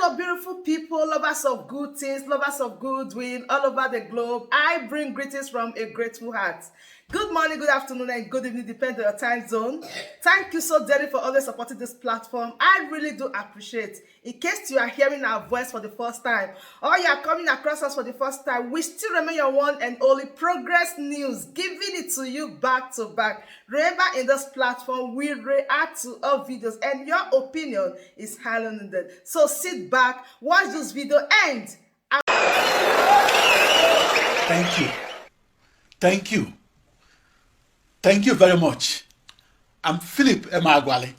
Hello, beautiful people, lovers of good things, lovers of goodwill all over the globe. I bring greetings from a grateful heart. Good morning, good afternoon, and good evening, depending on your time zone. Thank you so dearly for always supporting this platform. I really do appreciate. In case you are hearing our voice for the first time, or you are coming across us for the first time, we still remain your one and only Progress News, giving it to you back to back. Remember, in this platform, we react to all videos, and your opinion is highly needed. So sit back, watch this video, and Thank you. Thank you. Thank you very much. I'm Philip Emeagwail.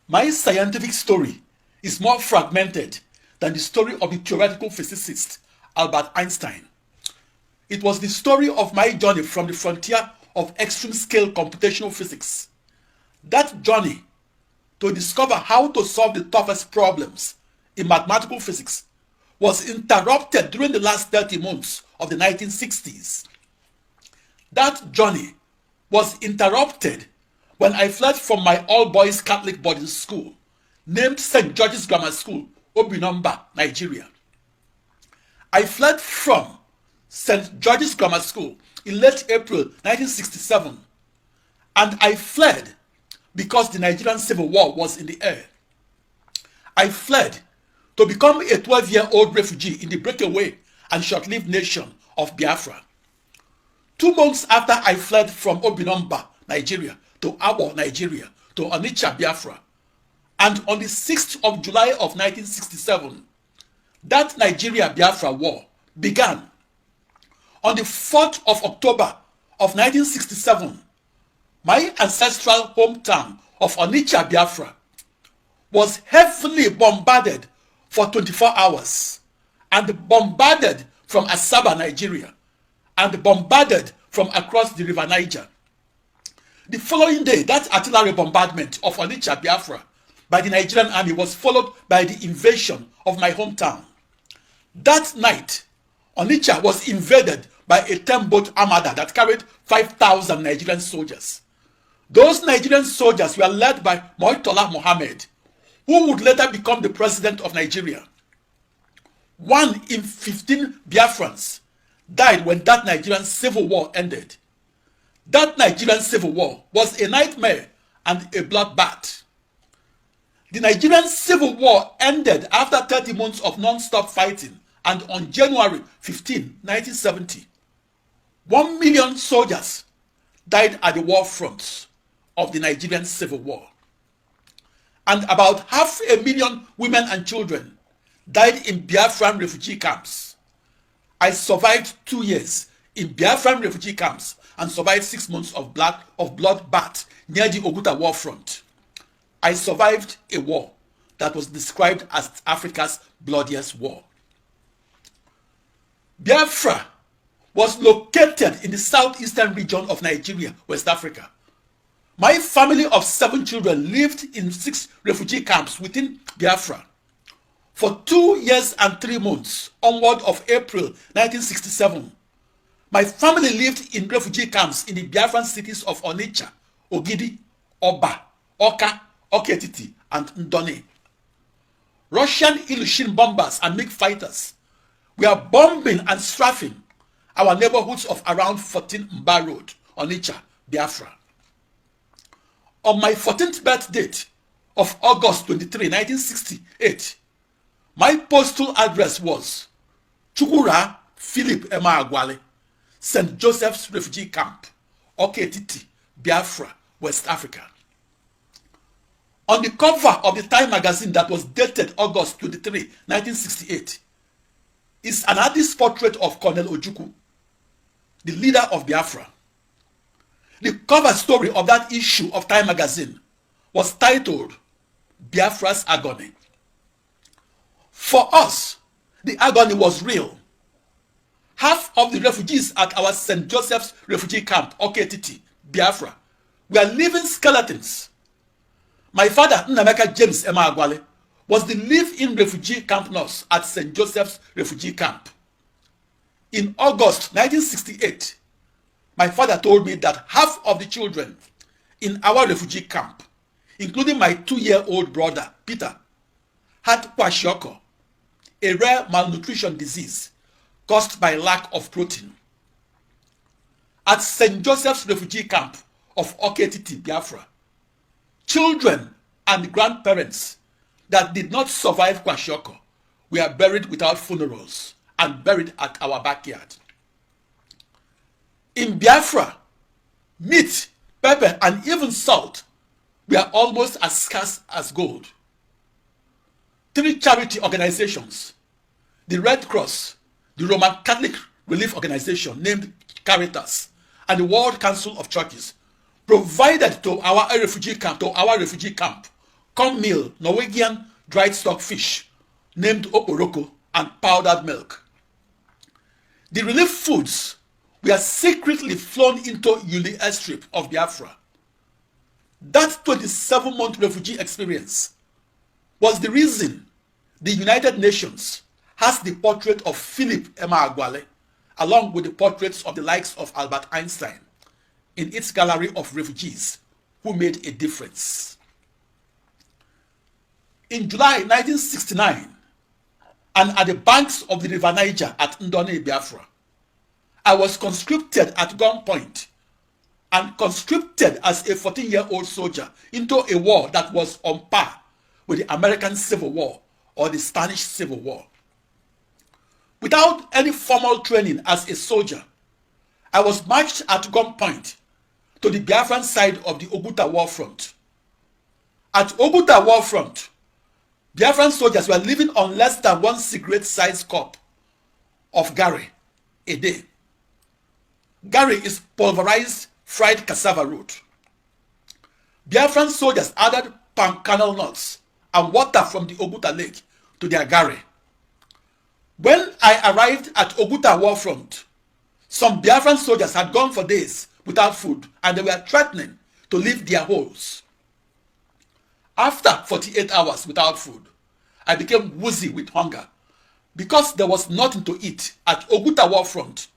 My scientific story is more fragmented than the story of the theoretical physicist Albert Einstein. It was the story of my journey from the frontier of extreme-scale computational physics. That journey to discover how to solve the toughest problems in mathematical physics was interrupted during the last 30 months of the 1960s. That journey was interrupted when I fled from my all-boys Catholic boarding school named St. George's Grammar School, Obinomba, Nigeria. I fled from St. George's Grammar School in late April 1967, and I fled because the Nigerian Civil War was in the air. I fled to become a 12-year-old refugee in the breakaway and short-lived nation of Biafra. 2 months after I fled from Obinomba, Nigeria, to Abo, Nigeria, to Onitsha, Biafra, and on the 6th of July of 1967, that Nigeria-Biafra war began. On the 4th of October of 1967, my ancestral hometown of Onitsha, Biafra, was heavily bombarded for 24 hours, and bombarded from Asaba, Nigeria, and bombarded from across the River Niger. The following day, that artillery bombardment of Onitsha, Biafra by the Nigerian army was followed by the invasion of my hometown. That night, Onitsha was invaded by a 10-boat armada that carried 5,000 Nigerian soldiers. Those Nigerian soldiers were led by Moitola Mohammed, who would later become the president of Nigeria. 1 in 15 Biafrans died when that Nigerian Civil War ended. That Nigerian Civil War was a nightmare and a bloodbath. The Nigerian Civil War ended after 30 months of non-stop fighting, and on January 15, 1970, 1 million soldiers died at the war fronts of the Nigerian Civil War. And about 500,000 women and children died in Biafran refugee camps. I survived 2 years in Biafran refugee camps and survived 6 months of bloodbath near the Oguta war front. I survived a war that was described as Africa's bloodiest war. Biafra was located in the southeastern region of Nigeria, West Africa. My family of 7 children lived in 6 refugee camps within Biafra. For 2 years and 3 months, onward of April 1967, my family lived in refugee camps in the Biafran cities of Onitsha, Ogidi, Oba, Oka, Oketiti, and Ndone. Russian Ilyushin bombers and MiG fighters were bombing and strafing our neighborhoods of around 14 Mba Road, Onitsha, Biafra. On my 14th birthday of August 23, 1968, my postal address was Chukura Philip Emeagwail, St. Joseph's Refugee Camp, Oketiti, Biafra, West Africa. On the cover of the Time magazine that was dated August 23, 1968, is an artist's portrait of Colonel Ojukwu, the leader of Biafra. The cover story of that issue of Time magazine was titled Biafra's Agony. For us, the agony was real. Half of the refugees at our St. Joseph's refugee camp, Oketiti, Biafra, were living skeletons. My father, Nnameka James Emeagwail, was the live-in refugee camp nurse at St. Joseph's refugee camp. In August 1968, my father told me that half of the children in our refugee camp, including my 2-year-old brother, Peter, had kwashiorkor, a rare malnutrition disease caused by lack of protein. At St. Joseph's refugee camp of Oketiti, Biafra, children and grandparents that did not survive Kwashiorkor were buried without funerals and buried at our backyard. In Biafra, meat, pepper, and even salt were almost as scarce as gold. 3 charity organizations, the Red Cross, the Roman Catholic Relief Organization named Caritas, and the World Council of Churches, provided to our refugee camp corn meal, Norwegian dried stockfish named oporoko, and powdered milk. The relief foods were secretly flown into Uli airstrip of Biafra. That 27-month refugee experience was the reason the United Nations has the portrait of Philip Emeagwail along with the portraits of the likes of Albert Einstein in its gallery of refugees who made a difference. In July 1969, and at the banks of the River Niger at Ndone, Biafra, I was conscripted at gunpoint and conscripted as a 14-year-old soldier into a war that was on par with the American Civil War or the Spanish Civil War. Without any formal training as a soldier, I was marched at gunpoint to the Biafran side of the Oguta war front. At Oguta war front, Biafran soldiers were living on less than 1 cigarette-sized cup of gari a day. Gari is pulverized fried cassava root. Biafran soldiers added palm kernel nuts and water from the Oguta lake to their gari. When I arrived at Oguta war front, some Biafran soldiers had gone for days without food and they were threatening to leave their holes. After 48 hours without food, I became woozy with hunger. Because there was nothing to eat at Oguta war front,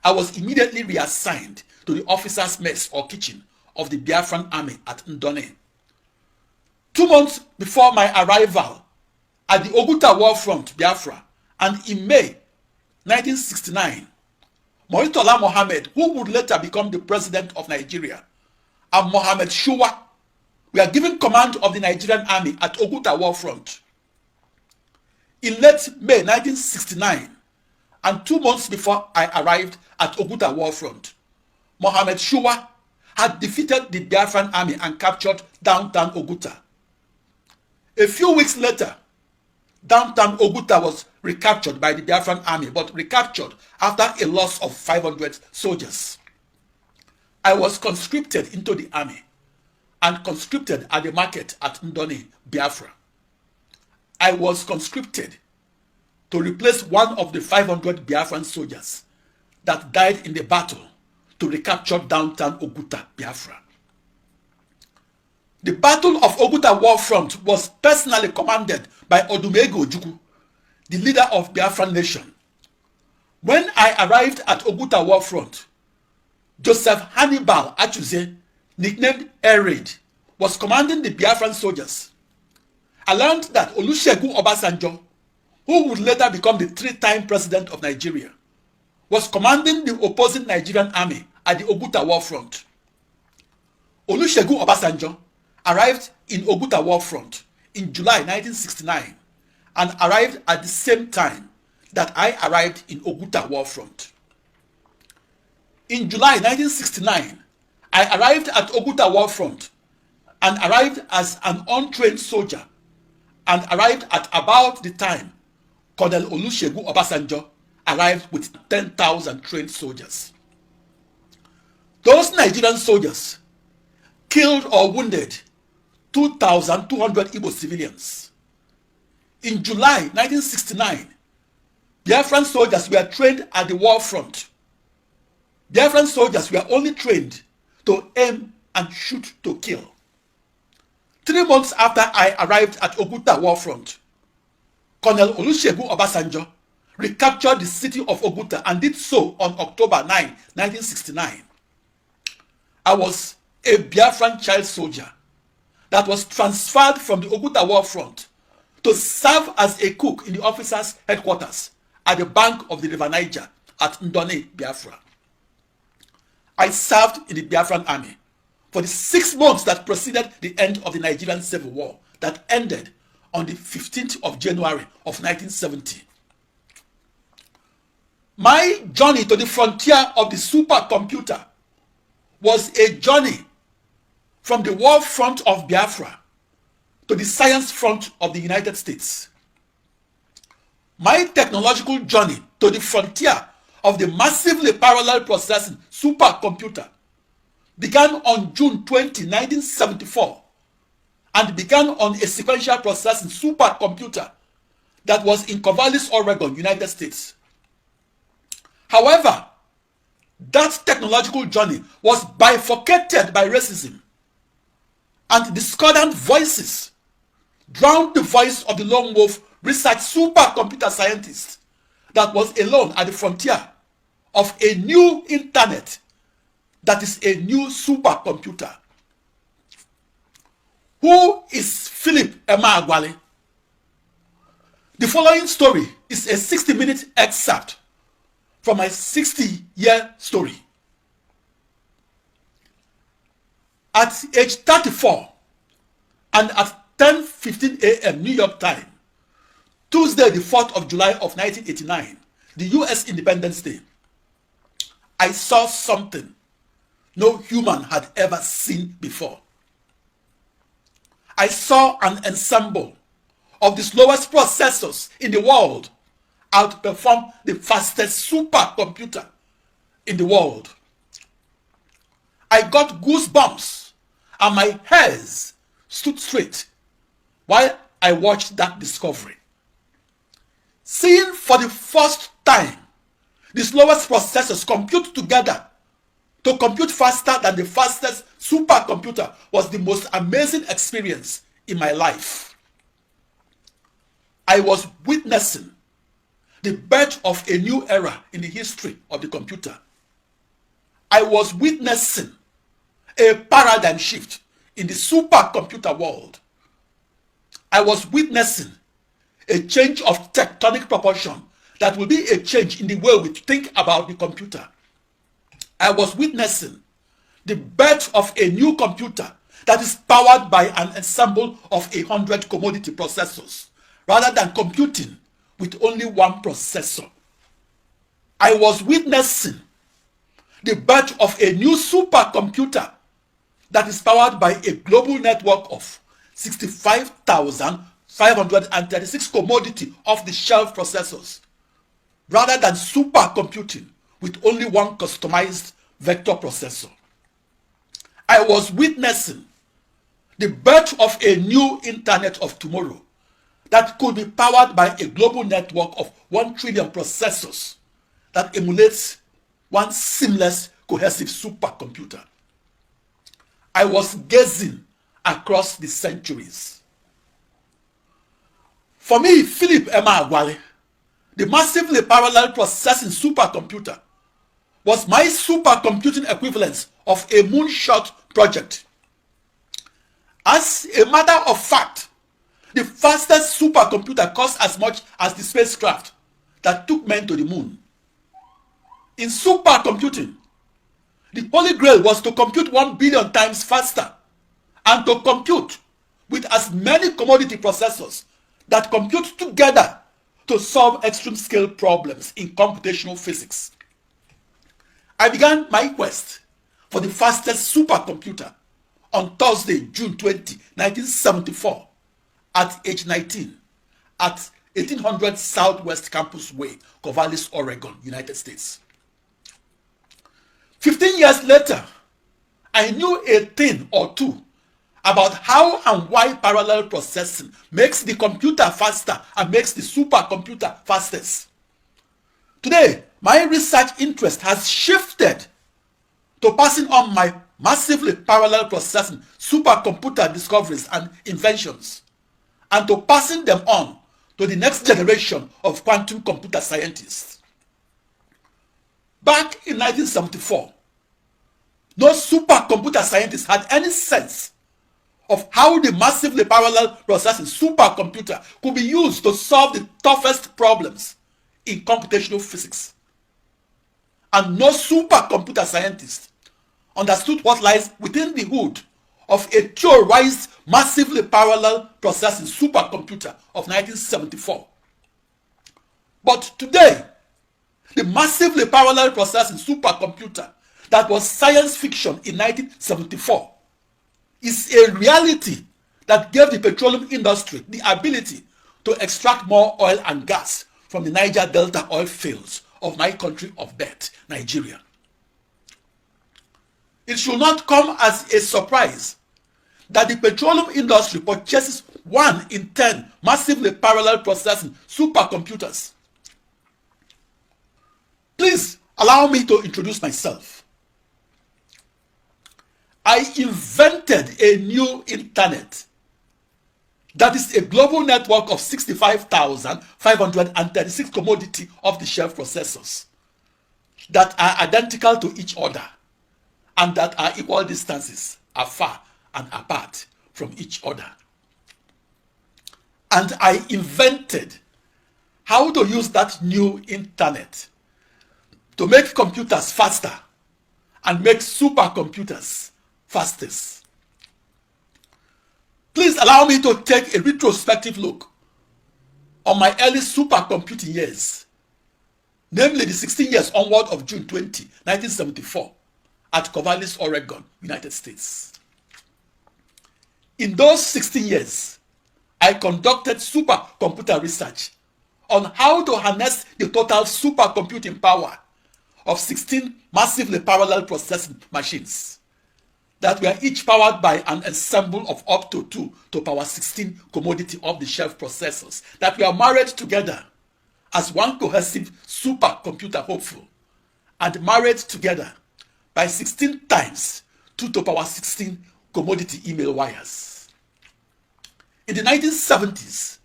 I was immediately reassigned to the officers' mess or kitchen of the Biafran army at Ndone. 2 months before my arrival at the Oguta war front, Biafra, and in May 1969, Murtala Mohammed, who would later become the president of Nigeria, and Mohammed Shua were given command of the Nigerian army at Oguta war front. In late May 1969, and 2 months before I arrived at Oguta war front, Mohammed Shua had defeated the Biafran army and captured downtown Oguta. A few weeks later, downtown Oguta was recaptured by the Biafran army, but recaptured after a loss of 500 soldiers. I was conscripted into the army and conscripted at the market at Ndone, Biafra. I was conscripted to replace one of the 500 Biafran soldiers that died in the battle to recapture downtown Oguta, Biafra. The Battle of Oguta war front was personally commanded by Odumegwu Ojukwu, the leader of Biafran nation. When I arrived at Oguta war front, Joseph Hannibal Achuze, nicknamed Air Raid, was commanding the Biafran soldiers. I learned that Olusegun Obasanjo, who would later become the 3-time president of Nigeria, was commanding the opposing Nigerian army at the Oguta war front. Olusegun Obasanjo arrived in Oguta war front in July 1969 and arrived at the same time that I arrived in Oguta war front. In July 1969, I arrived at Oguta war front and arrived as an untrained soldier and arrived at about the time Colonel Olusegun Obasanjo arrived with 10,000 trained soldiers. Those Nigerian soldiers killed or wounded 2,200 Igbo civilians. In July 1969, Biafran soldiers were trained at the war front. Biafran soldiers were only trained to aim and shoot to kill. 3 months after I arrived at Oguta war front, Colonel Olusegun Obasanjo recaptured the city of Oguta and did so on October 9, 1969. I was a Biafran child soldier that was transferred from the Oguta war front to serve as a cook in the officers' headquarters at the bank of the River Niger at Ndone, Biafra. I served in the Biafran army for the 6 months that preceded the end of the Nigerian Civil War that ended on the 15th of January of 1970. My journey to the frontier of the supercomputer was a journey from the war front of Biafra to the science front of the United States. My technological journey to the frontier of the massively parallel processing supercomputer began on June 20, 1974, and began on a sequential processing supercomputer that was in Corvallis, Oregon, United States. However, that technological journey was bifurcated by racism, and discordant voices drowned the voice of the lone wolf research supercomputer scientist that was alone at the frontier of a new internet that is a new supercomputer. Who is Philip Emeagwail? The following story is a 60-minute excerpt from my 60-year story. At age 34 and at 10:15 a.m. New York time, Tuesday the 4th of July of 1989, the US Independence Day, I saw something no human had ever seen before. I saw an ensemble of the slowest processors in the world outperform the fastest supercomputer in the world. I got goosebumps and my hairs stood straight while I watched that discovery. Seeing for the first time the slowest processors compute together to compute faster than the fastest supercomputer was the most amazing experience in my life. I was witnessing the birth of a new era in the history of the computer. I was witnessing a paradigm shift in the supercomputer world. I was witnessing a change of tectonic proportion that will be a change in the way we think about the computer. I was witnessing the birth of a new computer that is powered by an ensemble of 100 commodity processors rather than computing with only one processor. I was witnessing the birth of a new supercomputer that is powered by a global network of 65,536 commodity off-the-shelf processors rather than supercomputing with only one customized vector processor. I was witnessing the birth of a new internet of tomorrow that could be powered by a global network of 1 trillion processors that emulates one seamless, cohesive supercomputer. I was gazing across the centuries. For me, Philip Emeagwail, the massively parallel processing supercomputer, was my supercomputing equivalent of a moonshot project. As a matter of fact, the fastest supercomputer cost as much as the spacecraft that took men to the moon. In supercomputing, the Holy Grail was to compute 1 billion times faster and to compute with as many commodity processors that compute together to solve extreme scale problems in computational physics. I began my quest for the fastest supercomputer on Thursday, June 20, 1974, at age 19, at 1800 Southwest Campus Way, Corvallis, Oregon, United States. 15 years later, I knew a thing or two about how and why parallel processing makes the computer faster and makes the supercomputer fastest. Today, my research interest has shifted to passing on my massively parallel processing supercomputer discoveries and inventions, and to passing them on to the next generation of quantum computer scientists. Back in 1974, no supercomputer scientist had any sense of how the massively parallel processing supercomputer could be used to solve the toughest problems in computational physics. And no supercomputer scientist understood what lies within the hood of a theorized massively parallel processing supercomputer of 1974. But today, the massively parallel processing supercomputer that was science fiction in 1974 is a reality that gave the petroleum industry the ability to extract more oil and gas from the Niger Delta oil fields of my country of birth, Nigeria. It should not come as a surprise that the petroleum industry purchases 1 in 10 massively parallel processing supercomputers. Please allow me to introduce myself. I invented a new internet that is a global network of 65,536 commodity off-the-shelf processors that are identical to each other and that are equal distances afar and apart from each other. And I invented how to use that new internet to make computers faster and make supercomputers fastest. Please allow me to take a retrospective look on my early supercomputing years, namely the 16 years onward of June 20, 1974, at Corvallis, Oregon, United States. In those 16 years, I conducted supercomputer research on how to harness the total supercomputing power of 16 massively parallel processing machines that were each powered by an ensemble of up to 2 to power 16 commodity off-the-shelf processors that were married together as one cohesive supercomputer hopeful and married together by 16 times 2 to power 16 commodity email wires. In the 1970s,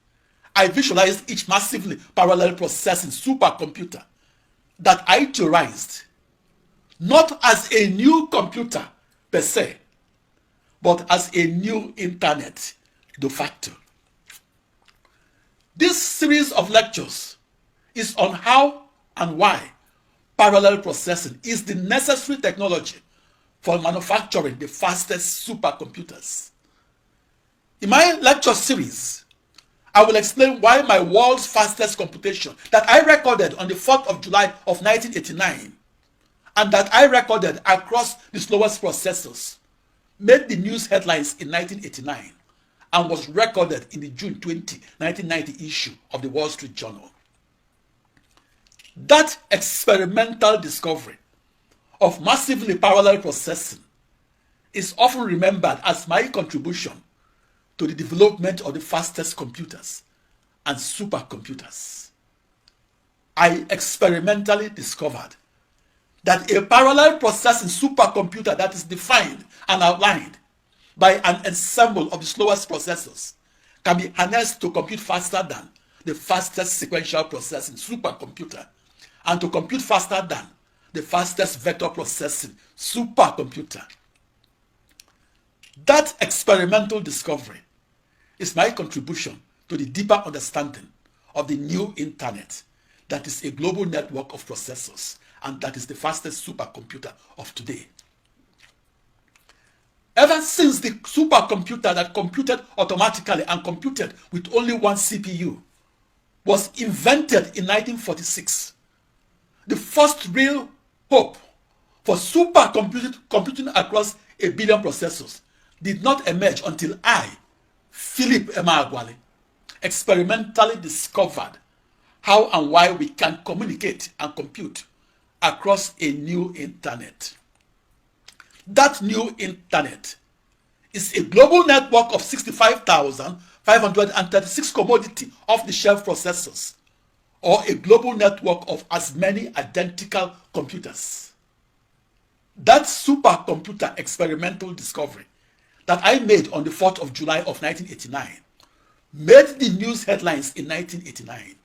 I visualized each massively parallel processing supercomputer that I theorized not as a new computer per se, but as a new internet de facto. This series of lectures is on how and why parallel processing is the necessary technology for manufacturing the fastest supercomputers. In my lecture series, I will explain why my world's fastest computation that I recorded on the 4th of July of 1989 and that I recorded across the slowest processors made the news headlines in 1989 and was recorded in the June 20, 1990 issue of the Wall Street Journal. That experimental discovery of massively parallel processing is often remembered as my contribution to the development of the fastest computers and supercomputers. I experimentally discovered that a parallel processing supercomputer that is defined and outlined by an ensemble of the slowest processors can be harnessed to compute faster than the fastest sequential processing supercomputer and to compute faster than the fastest vector processing supercomputer. That experimental discovery is my contribution to the deeper understanding of the new internet that is a global network of processors and that is the fastest supercomputer of today. Ever since the supercomputer that computed automatically and computed with only one CPU was invented in 1946, the first real hope for supercomputing across a billion processors did not emerge until I, Philip Emeagwail, experimentally discovered how and why we can communicate and compute across a new internet. That new internet is a global network of 65,536 commodity off-the-shelf processors, or a global network of as many identical computers. That supercomputer experimental discovery that I made on the 4th of July of 1989 made the news headlines in 1989.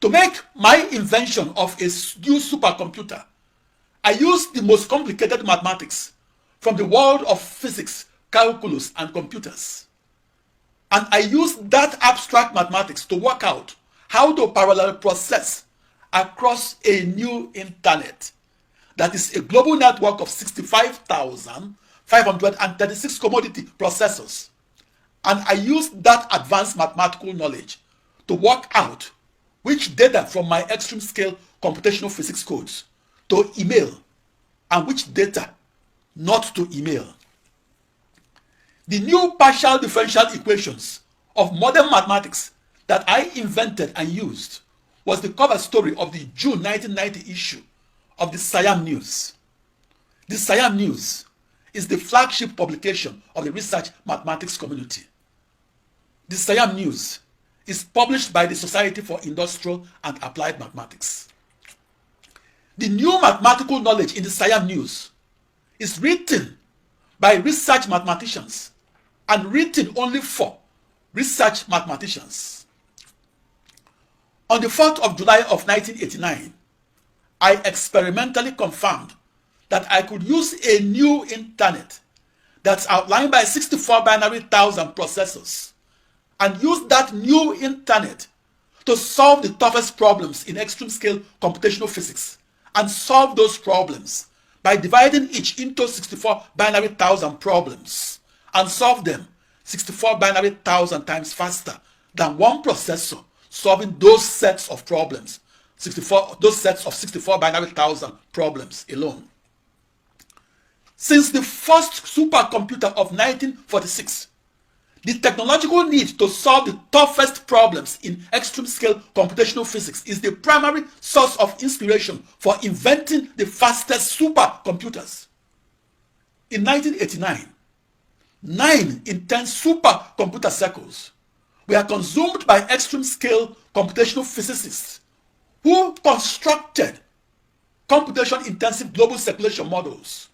To make my invention of a new supercomputer, I used the most complicated mathematics from the world of physics calculus, and computers. And I used that abstract mathematics to work out how to parallel process across a new internet that is a global network of 65,536 commodity processors. And I used that advanced mathematical knowledge to work out which data from my extreme scale computational physics codes to email and which data not to email. The new partial differential equations of modern mathematics that I invented and used was the cover story of the June 1990 issue of the Siam News. The Siam News is the flagship publication of the research mathematics community. The Siam News is published by the Society for Industrial and Applied Mathematics. The new mathematical knowledge in the Siam News is written by research mathematicians and written only for research mathematicians. On the 4th of July of 1989, I experimentally confirmed that I could use a new internet that's outlined by 64 binary thousand processors and use that new internet to solve the toughest problems in extreme scale computational physics and solve those problems by dividing each into 64 binary thousand problems and solve them 64 binary thousand times faster than one processor solving those sets of problems, those sets of 64 binary thousand problems alone. Since the first supercomputer of 1946, the technological need to solve the toughest problems in extreme scale computational physics is the primary source of inspiration for inventing the fastest supercomputers. In 1989, 9 in 10 supercomputer cycles were consumed by extreme scale computational physicists who constructed computation intensive global circulation models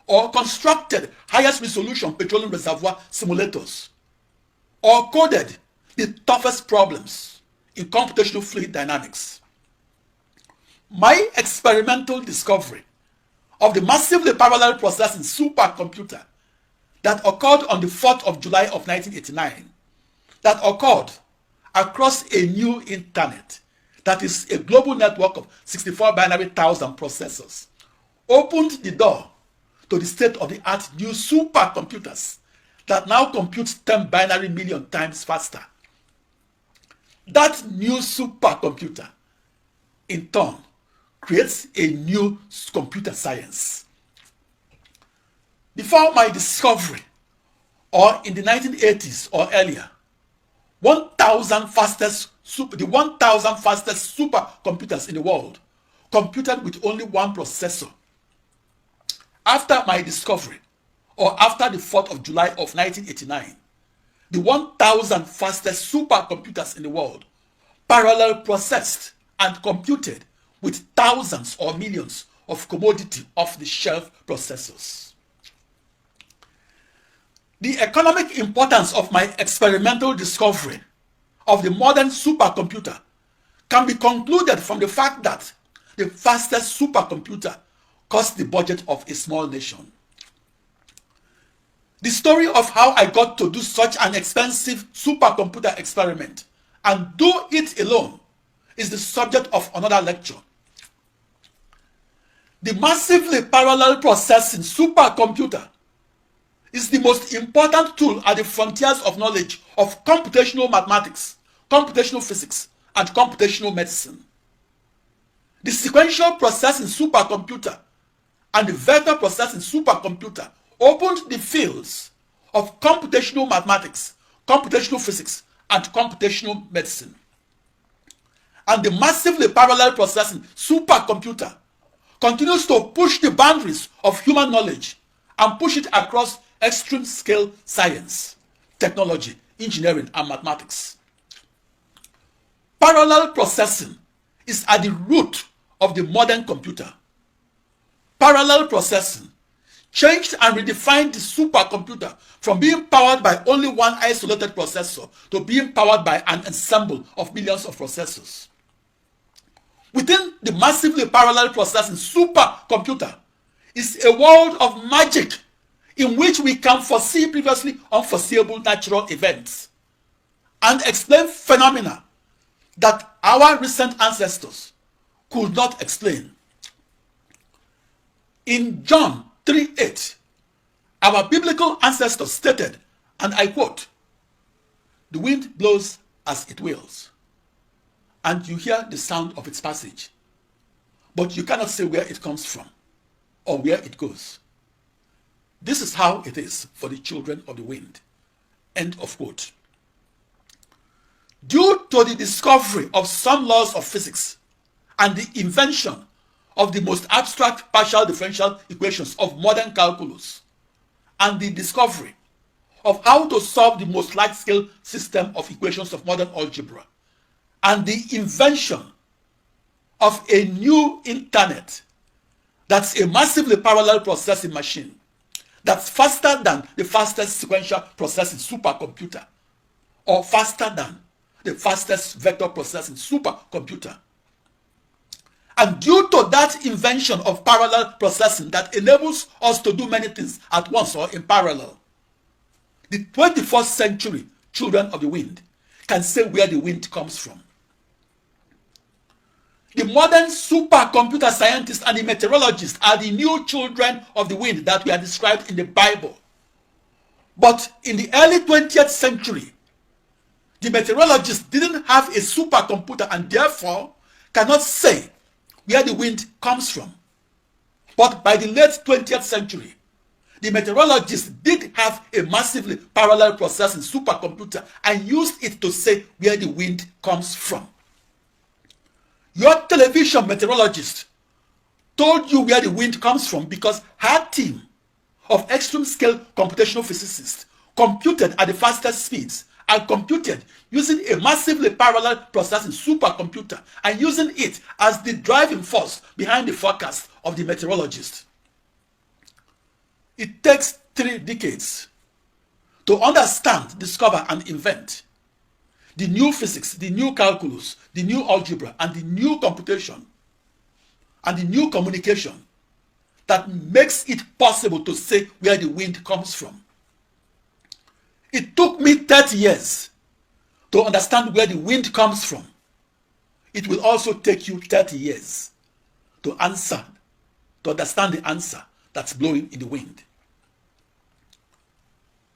or constructed highest resolution petroleum reservoir simulators or coded the toughest problems in computational fluid dynamics. My experimental discovery of the massively parallel processing supercomputer that occurred on the 4th of July of 1989, that occurred across a new internet that is a global network of 64 binary thousand processors, opened the door to the state-of-the-art new supercomputers that now compute 10 binary million times faster. That new supercomputer, in turn, creates a new computer science. Before my discovery, or in the 1980s or earlier, the 1,000 fastest supercomputers in the world computed with only one processor. After my discovery, or after the 4th of July of 1989, the 1,000 fastest supercomputers in the world parallel processed and computed with thousands or millions of commodity off-the-shelf processors. The economic importance of my experimental discovery of the modern supercomputer can be concluded from the fact that the fastest supercomputer cost the budget of a small nation. The story of how I got to do such an expensive supercomputer experiment and do it alone is the subject of another lecture. The massively parallel processing supercomputer is the most important tool at the frontiers of knowledge of computational mathematics, computational physics, and computational medicine. The sequential processing supercomputer and the vector processing supercomputer opened the fields of computational mathematics, computational physics, and computational medicine. And the massively parallel processing supercomputer continues to push the boundaries of human knowledge and push it across extreme scale science, technology, engineering, and mathematics. Parallel processing is at the root of the modern computer. Parallel processing changed and redefined the supercomputer from being powered by only one isolated processor to being powered by an ensemble of millions of processors. Within the massively parallel processing supercomputer is a world of magic in which we can foresee previously unforeseeable natural events and explain phenomena that our recent ancestors could not explain. In John 3:8, our biblical ancestors stated, and I quote, "The wind blows as it wills, and you hear the sound of its passage, but you cannot say where it comes from or where it goes. This is how it is for the children of the wind." End of quote. Due to the discovery of some laws of physics and the invention of the most abstract partial differential equations of modern calculus, and the discovery of how to solve the most large-scale system of equations of modern algebra, and the invention of a new internet that's a massively parallel processing machine that's faster than the fastest sequential processing supercomputer, or faster than the fastest vector processing supercomputer. And due to that invention of parallel processing that enables us to do many things at once or in parallel, the 21st century children of the wind can say where the wind comes from. The modern supercomputer scientists and the meteorologists are the new children of the wind that were described in the Bible. But in the early 20th century, the meteorologists didn't have a supercomputer and therefore cannot say where the wind comes from. But by the late 20th century, the meteorologists did have a massively parallel processing supercomputer and used it to say where the wind comes from. Your television meteorologist told you where the wind comes from because her team of extreme scale computational physicists computed at the fastest speeds and computed using a massively parallel processing supercomputer and using it as the driving force behind the forecast of the meteorologist. It takes 3 decades to understand, discover, and invent the new physics, the new calculus, the new algebra, and the new computation, and the new communication that makes it possible to say where the wind comes from. It took me 30 years to understand where the wind comes from. It will also take you 30 years to understand the answer that's blowing in the wind.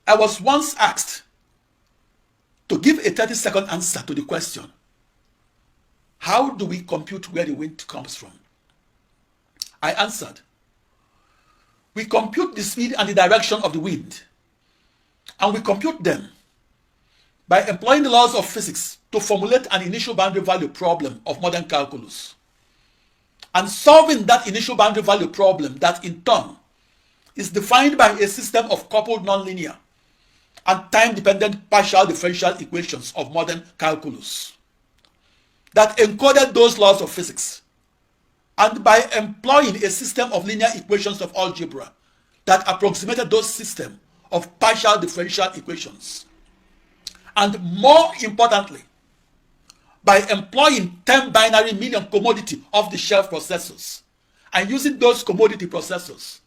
I was once asked to give a 30-second answer to the question, how do we compute where the wind comes from? I answered, we compute the speed and the direction of the wind, and we compute them by employing the laws of physics to formulate an initial boundary value problem of modern calculus, and solving that initial boundary value problem that in turn is defined by a system of coupled nonlinear and time-dependent partial differential equations of modern calculus that encoded those laws of physics, and by employing a system of linear equations of algebra that approximated those systems of partial differential equations, and more importantly, by employing 10 binary million commodity off-the-shelf processors and using those commodity processors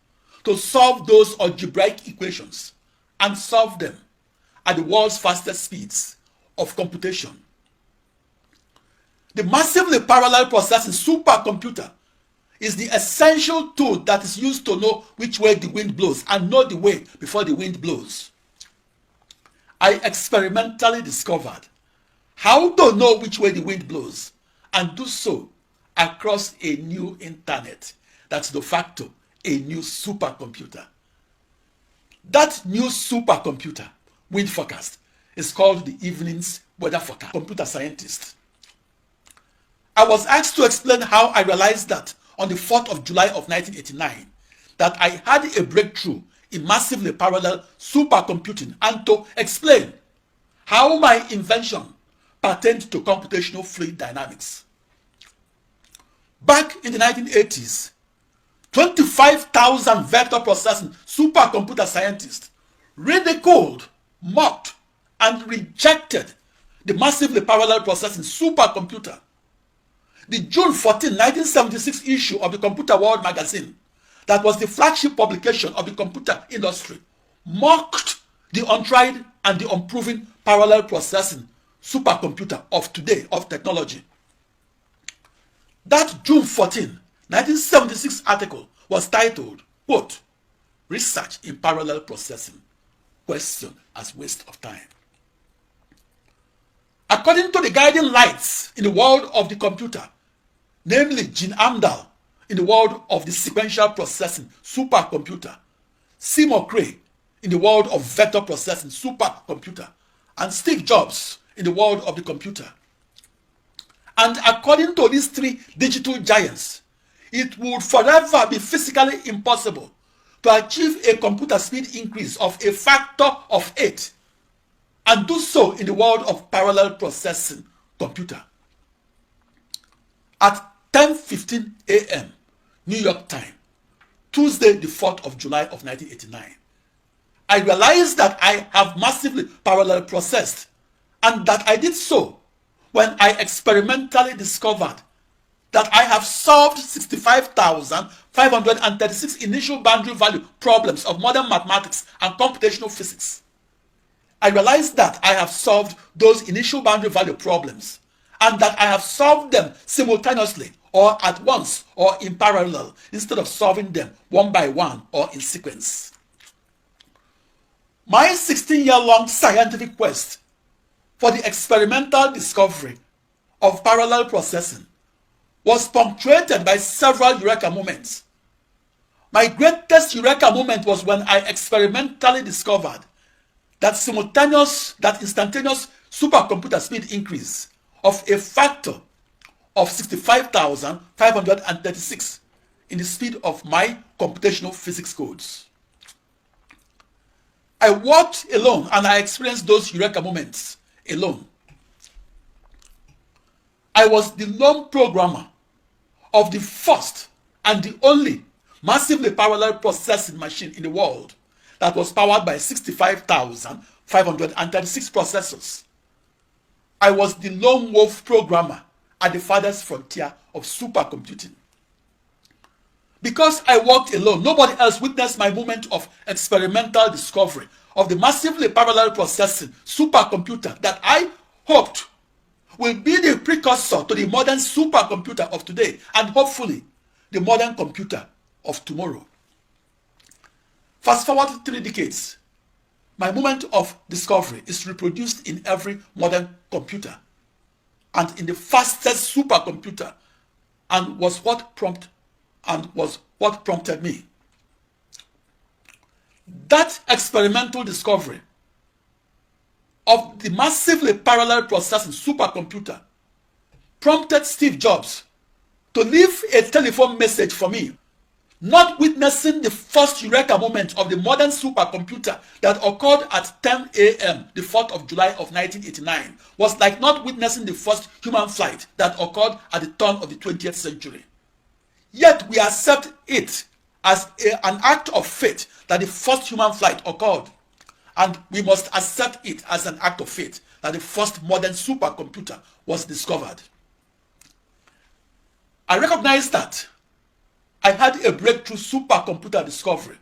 to solve those algebraic equations and solve them at the world's fastest speeds of computation. The massively parallel processing supercomputer is the essential tool that is used to know which way the wind blows and know the way before the wind blows. I experimentally discovered how to know which way the wind blows and do so across a new internet that's de facto a new supercomputer. That new supercomputer wind forecast is called the evening's weather forecast. Computer scientist. I was asked to explain how I realized that on the 4th of July of 1989 that I had a breakthrough in massively parallel supercomputing and to explain how my invention pertained to computational fluid dynamics. Back in the 1980s, 25,000 vector processing supercomputer scientists ridiculed, mocked, and rejected the massively parallel processing supercomputer. The June 14, 1976 issue of the Computer World magazine that was the flagship publication of the computer industry, mocked the untried and the unproven parallel processing supercomputer of today, of technology. That June 14, 1976 article was titled, quote, "Research in Parallel Processing, question as waste of time." According to the guiding lights in the world of the computer, namely Gene Amdahl in the world of the sequential processing supercomputer, Seymour Cray in the world of vector processing supercomputer, and Steve Jobs in the world of the computer. And according to these three digital giants, it would forever be physically impossible to achieve a computer speed increase of a factor of 8 and do so in the world of parallel processing computer. At 10:15 a.m. New York time, Tuesday the 4th of July of 1989, I realized that I have massively parallel processed, and that I did so when I experimentally discovered that I have solved 65,536 initial boundary value problems of modern mathematics and computational physics. I realized that I have solved those initial boundary value problems, and that I have solved them simultaneously or at once or in parallel instead of solving them one by one or in sequence. My 16-year-long scientific quest for the experimental discovery of parallel processing was punctuated by several Eureka moments. My greatest Eureka moment was when I experimentally discovered that instantaneous supercomputer speed increase of a factor of 65,536 in the speed of my computational physics codes. I worked alone and I experienced those Eureka moments alone. I was the lone programmer of the first and the only massively parallel processing machine in the world that was powered by 65,536 processors. I was the lone wolf programmer at the farthest frontier of supercomputing. Because I worked alone, nobody else witnessed my moment of experimental discovery of the massively parallel processing supercomputer that I hoped will be the precursor to the modern supercomputer of today and hopefully the modern computer of tomorrow. Fast forward 3 decades, my moment of discovery is reproduced in every modern computer and in the fastest supercomputer, and was what prompted me. That experimental discovery of the massively parallel processing supercomputer prompted Steve Jobs to leave a telephone message for me. Not witnessing the first Eureka moment of the modern supercomputer that occurred at 10 a.m. the 4th of July of 1989 was like not witnessing the first human flight that occurred at the turn of the 20th century. Yet we accept it as an act of fate that the first human flight occurred, and we must accept it as an act of fate that the first modern supercomputer was discovered. I recognize that I had a breakthrough supercomputer discovery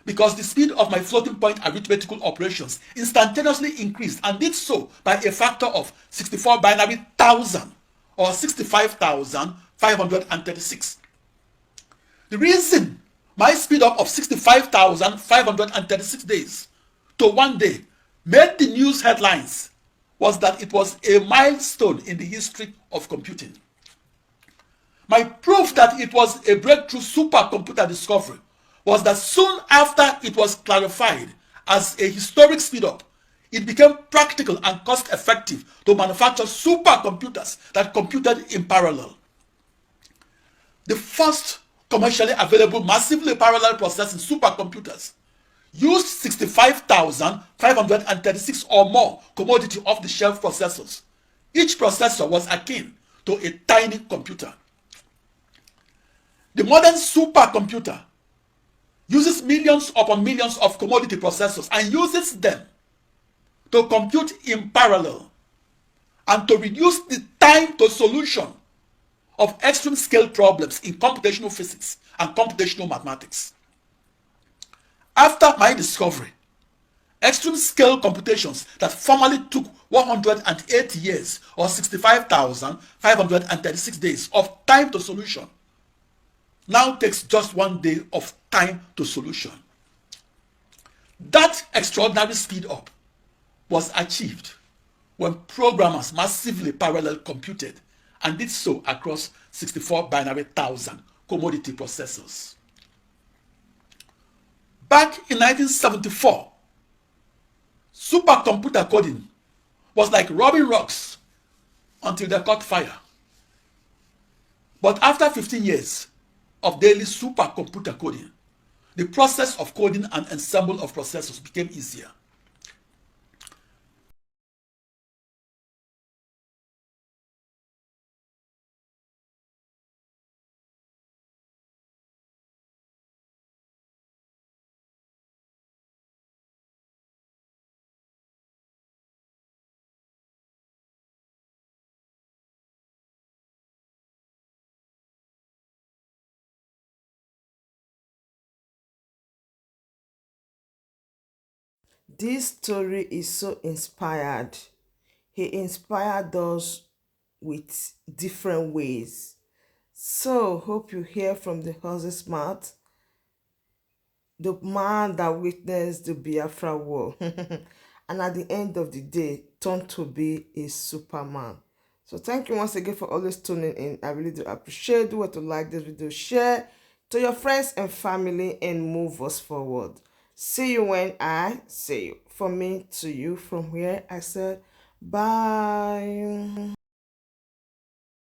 because the speed of my floating point arithmetical operations instantaneously increased, and did so by a factor of 64 binary thousand or 65,536. The reason my speed up of 65,536 days to 1 day made the news headlines was that it was a milestone in the history of computing. My proof that it was a breakthrough supercomputer discovery was that soon after it was clarified as a historic speedup, it became practical and cost-effective to manufacture supercomputers that computed in parallel. The first commercially available massively parallel processing supercomputers used 65,536 or more commodity off-the-shelf processors. Each processor was akin to a tiny computer. The modern supercomputer uses millions upon millions of commodity processors and uses them to compute in parallel and to reduce the time to solution of extreme scale problems in computational physics and computational mathematics. After my discovery, extreme scale computations that formerly took 180 years or 65,536 days of time to solution now takes just 1 day of time to solution. That extraordinary speed up was achieved when programmers massively parallel computed and did so across 64 binary thousand commodity processors. Back in 1974, supercomputer coding was like rubbing rocks until they caught fire. But after 15 years of daily supercomputer coding, the process of coding an ensemble of processors became easier. This story is so inspired. He inspired us with different ways. So, hope you hear from the horse's smart, the man that witnessed the Biafra war, and at the end of the day, turned to be a Superman. So, thank you once again for always tuning in. I really do appreciate. Do what to like this video, share to your friends and family, and move us forward. See you when I see you. From me to you, from where I said bye.